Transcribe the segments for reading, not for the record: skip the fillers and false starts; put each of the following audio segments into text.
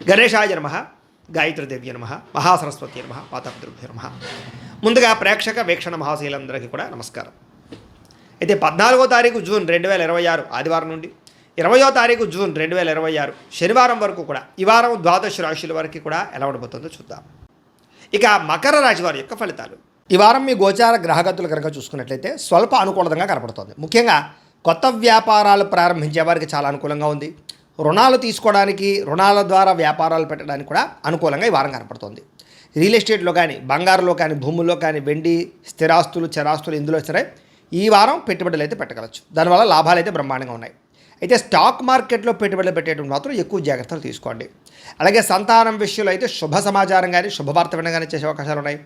గణేశాయ నమః, గాయత్రీదేవ్య నమః, మహాసరస్వతి నమః, మాతాపితృభ్యో నమః. ముందుగా ప్రేక్షక వీక్షణ మహాశీలందరికీ కూడా నమస్కారం. అయితే 14వ తారీఖు జూన్ 2026 ఆదివారం నుండి 20వ తారీఖు జూన్ 2026 శనివారం వరకు కూడా ఈ వారం ద్వాదశ రాశుల వరకు కూడా ఎలా ఉండబోతుందో చూద్దాం. ఇక మకర రాశి వారి యొక్క ఫలితాలు. ఈ వారం మీ గోచార గ్రహగతులు కనుక చూసుకున్నట్లయితే స్వల్ప అనుకూలంగా కనపడుతుంది. ముఖ్యంగా కొత్త వ్యాపారాలు ప్రారంభించే వారికి చాలా అనుకూలంగా ఉంది. రుణాలు తీసుకోవడానికి, రుణాల ద్వారా వ్యాపారాలు పెట్టడానికి కూడా అనుకూలంగా ఈ వారం కనపడుతుంది. రియల్ ఎస్టేట్లో కానీ, బంగారులో కానీ, భూముల్లో కానీ, వెండి, స్థిరాస్తులు, చరాస్తులు ఇందులో సరే ఈ వారం పెట్టుబడులు అయితే పెట్టగలచ్చు. దానివల్ల లాభాలు అయితే బ్రహ్మాండంగా ఉన్నాయి. అయితే స్టాక్ మార్కెట్లో పెట్టుబడులు పెట్టేటువంటి మాత్రం ఎక్కువ జాగ్రత్తలు తీసుకోండి. అలాగే సంతానం విషయంలో అయితే శుభ సమాచారం కానీ, శుభవార్త వినగానే చేసే అవకాశాలు ఉన్నాయి.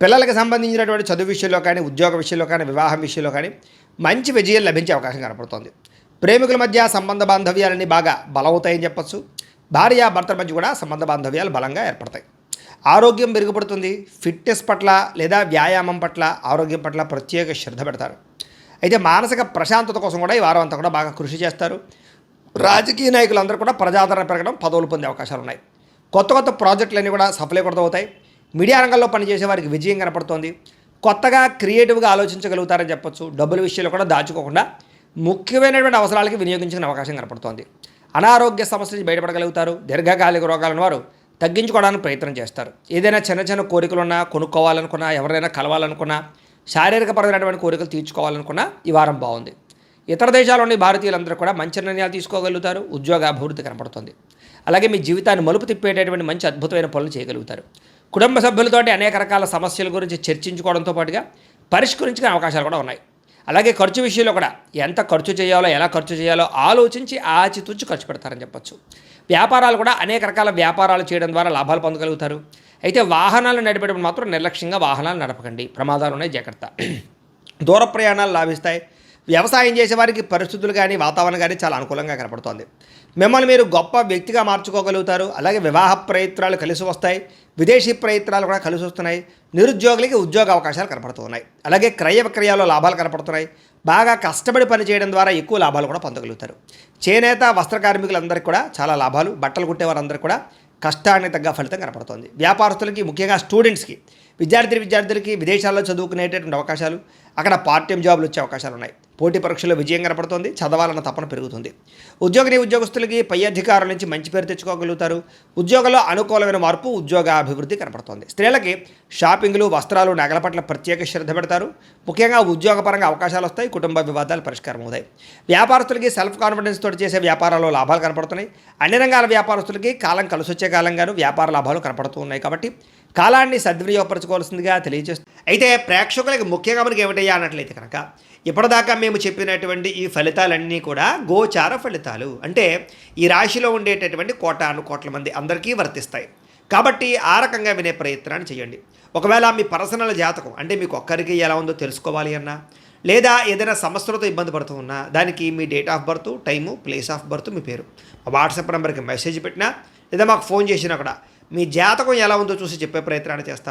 పిల్లలకు సంబంధించినటువంటి చదువు విషయంలో కానీ, ఉద్యోగ విషయంలో కానీ, వివాహం విషయంలో కానీ మంచి విజయం లభించే అవకాశం కనపడుతోంది. ప్రేమికుల మధ్య సంబంధ బాంధవ్యాలన్నీ బాగా బలవుతాయని చెప్పచ్చు. భార్య భర్తల మధ్య కూడా సంబంధ బాంధవ్యాలు బలంగా ఏర్పడతాయి. ఆరోగ్యం మెరుగుపడుతుంది. ఫిట్నెస్ పట్ల లేదా వ్యాయామం పట్ల, ఆరోగ్యం పట్ల ప్రత్యేక శ్రద్ధ పెడతారు. అయితే మానసిక ప్రశాంతత కోసం కూడా ఈ వారం అంతా కూడా బాగా కృషి చేస్తారు. రాజకీయ నాయకులందరూ కూడా ప్రజాదరణ పెరగడం, పదవులు పొందే అవకాశాలు ఉన్నాయి. కొత్త కొత్త ప్రాజెక్టులన్నీ కూడా సఫలీకృతమవుతాయి. మీడియా రంగంలో పనిచేసే వారికి విజయం కనపడుతోంది. కొత్తగా క్రియేటివ్గా ఆలోచించగలుగుతారని చెప్పొచ్చు. డబ్బుల విషయంలో కూడా దాచుకోకుండా ముఖ్యమైనటువంటి అవసరాలకి వినియోగించిన అవకాశం కనపడుతోంది. అనారోగ్య సమస్య నుంచి బయటపడగలుగుతారు. దీర్ఘకాలిక రోగాలను వారు తగ్గించుకోవడానికి ప్రయత్నం చేస్తారు. ఏదైనా చిన్న చిన్న కోరికలున్నా, కొనుక్కోవాలనుకున్నా, ఎవరైనా కలవాలనుకున్నా, శారీరకపరమైనటువంటి కోరికలు తీర్చుకోవాలనుకున్నా ఈ వారం బాగుంది. ఇతర దేశాల్లోని భారతీయులందరూ కూడా మంచి నిర్ణయాలు తీసుకోగలుగుతారు. ఉద్యోగ అభివృద్ధి కనపడుతుంది. అలాగే మీ జీవితాన్ని మలుపు తిప్పేటటువంటి మంచి అద్భుతమైన పనులు చేయగలుగుతారు. కుటుంబ సభ్యులతోటి అనేక రకాల సమస్యల గురించి చర్చించుకోవడంతో పాటుగా పరిష్కరించుకునే అవకాశాలు కూడా ఉన్నాయి. అలాగే ఖర్చు విషయంలో కూడా ఎంత ఖర్చు చేయాలో, ఎలా ఖర్చు చేయాలో ఆలోచించి ఆచితూచి ఖర్చు పెడతారని చెప్పచ్చు. వ్యాపారాలు కూడా అనేక రకాల వ్యాపారాలు చేయడం ద్వారా లాభాలు పొందగలుగుతారు. అయితే వాహనాలు నడిపేటప్పుడు మాత్రం నిర్లక్ష్యంగా వాహనాలు నడపకండి, ప్రమాదాలు ఉన్నాయి, జాగ్రత్త. దూర ప్రయాణాలు లాభిస్తాయి. వ్యవసాయం చేసేవారికి పరిస్థితులు కానీ, వాతావరణం కానీ చాలా అనుకూలంగా కనపడుతోంది. మిమ్మల్ని మీరు గొప్ప వ్యక్తిగా మార్చుకోగలుగుతారు. అలాగే వివాహ ప్రయత్నాలు కలిసి వస్తాయి. విదేశీ ప్రయత్నాలు కూడా కలిసి వస్తున్నాయి. నిరుద్యోగులకి ఉద్యోగ అవకాశాలు కనపడుతున్నాయి. అలాగే క్రయ విక్రయాల్లో లాభాలు కనపడుతున్నాయి. బాగా కష్టపడి పని చేయడం ద్వారా ఎక్కువ లాభాలు కూడా పొందగలుగుతారు. చేనేత వస్త్ర కార్మికులందరికీ కూడా చాలా లాభాలు. బట్టలు కుట్టేవారందరికీ కూడా కష్టానికి తగ్గ ఫలితం కనపడుతుంది. వ్యాపారస్తులకి, ముఖ్యంగా స్టూడెంట్స్కి, విద్యార్థులకి విదేశాల్లో చదువుకునేటటువంటి అవకాశాలు, అక్కడ పార్ట్ టైం జాబులు వచ్చే అవకాశాలు ఉన్నాయి. పోటీ పరీక్షల్లో విజయం కనపడుతుంది. చదవాలన్న తపన పెరుగుతుంది. ఉద్యోగస్తులకి పై అధికారుల నుంచి మంచి పేరు తెచ్చుకోగలుగుతారు. ఉద్యోగంలో అనుకూలమైన మార్పు, ఉద్యోగ అభివృద్ధి కనపడుతుంది. స్త్రీలకి షాపింగ్లు, వస్త్రాలు, నగల పట్ల ప్రత్యేక శ్రద్ధ పెడతారు. ముఖ్యంగా ఉద్యోగపరంగా అవకాశాలు వస్తాయి. కుటుంబ వివాదాలు పరిష్కారం అవుతాయి. వ్యాపారస్తులకి సెల్ఫ్ కాన్ఫిడెన్స్ తోటి చేసే వ్యాపారాల్లో లాభాలు కనపడుతున్నాయి. అన్ని రంగాల వ్యాపారస్తులకి కాలం కలిసి వచ్చే కాలంగాను వ్యాపార లాభాలు కనపడుతూ ఉన్నాయి. కాబట్టి కాలాన్ని సద్వినియోగపరచుకోవాల్సిందిగా తెలియజేస్తుంది. అయితే ప్రేక్షకులకి ముఖ్యంగా మనకి ఏమిటయ్యా అన్నట్లయితే కనుక, ఇప్పటిదాకా మేము చెప్పినటువంటి ఈ ఫలితాలన్నీ కూడా గోచార ఫలితాలు. అంటే ఈ రాశిలో ఉండేటటువంటి కోట్ల మంది అందరికీ వర్తిస్తాయి. కాబట్టి ఆ రకంగా వినే ప్రయత్నాన్ని చేయండి. ఒకవేళ మీ పర్సనల్ జాతకం అంటే మీకు ఒక్కరికి ఎలా ఉందో తెలుసుకోవాలి అన్నా, లేదా ఏదైనా సమస్యలతో ఇబ్బంది పడుతూ ఉన్నా, దానికి మీ date of birth, time, place of birth, మీ పేరు మా వాట్సాప్ నెంబర్కి మెసేజ్ పెట్టినా, లేదా మాకు ఫోన్ చేసినా కూడా మీ జాతకం ఎలా ఉందో చూసి చెప్పే ప్రయత్నాన్ని చేస్తాం.